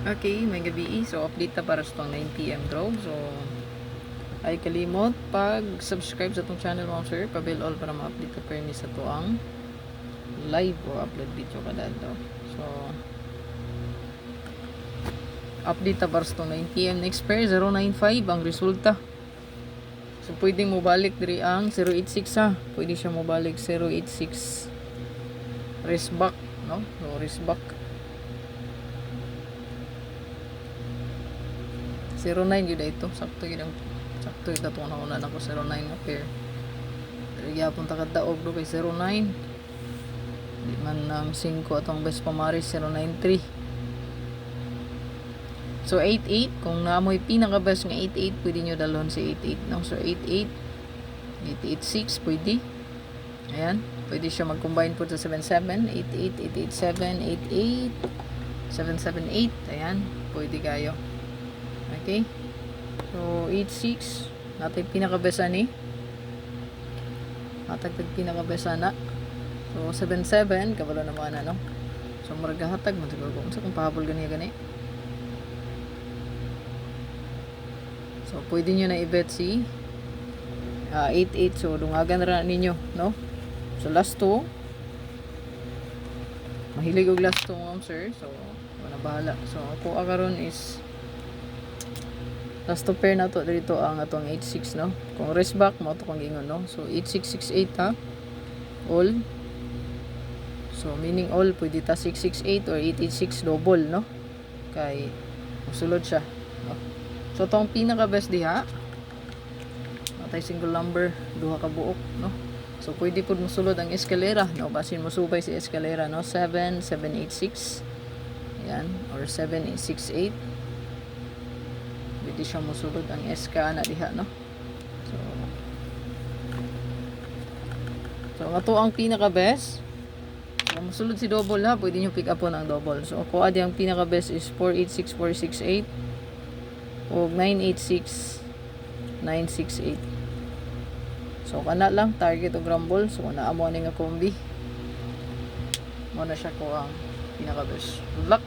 Okay, may gabi. So, update ta para sa 9 PM drog. So, ay kalimot pag-subscribe sa itong channel mo, sir. Pa-bell all para ma-update ka permi sa to ang live or upload video kada daw. So, update ta para sa 9 PM. Next pair, 095 ang resulta. So, pwedeng mo balik diri ang 086 ha. Pwede siya mo balik 086. Race back, no? So, race back. 09 yun ito. Sakto yun ang sakto yun itong nauna na ko 09 na pair. Pero yapon takadaog do kay 09. Di man 5 atong best pamaris 093. So 88 kung naamoy pinaka best nga 88 pwede nyo dalhon si 88 no? So 88 886 pwede. Ayan, pwede siya mag-combine po sa 77 88 887 88 778. Ayan, pwede kayo. Okay, so 86 natin pinakabesa ni natagtag pinakabesa na. So 77 kabalo naman ano, so maragahatag mo siguro kung sa kung pahabol gani. So pwede nyo na i-bet si 88. So dungagan na ninyo, no? So last 2 mahilig og last 2 sir. So wala bahala. So ako karon is last 2 pair na to dito ang atong 86 no. Kung race back mo to kung gingon no. So 8668 ha. All. So meaning all pwede ta 668 or 886 double no. Kay musulod siya no. So tong pinaka best diha. Natay single number duha ka buok no. So pwede pud mosulod ang eskalera no. Basin mo subay si eskalera no. 7786. Yan or 7868. Pwede siya musulod ang SK na diha no. So ato ang pinaka best. Kung musulod si double ha, pwede nyo pick up po ang double. So ako adi ang pinaka best is 486468 o 986968. So kana lang target og rumble. So na amo ni nga kombi. Mo na siya ko ang pinaka best. Good luck.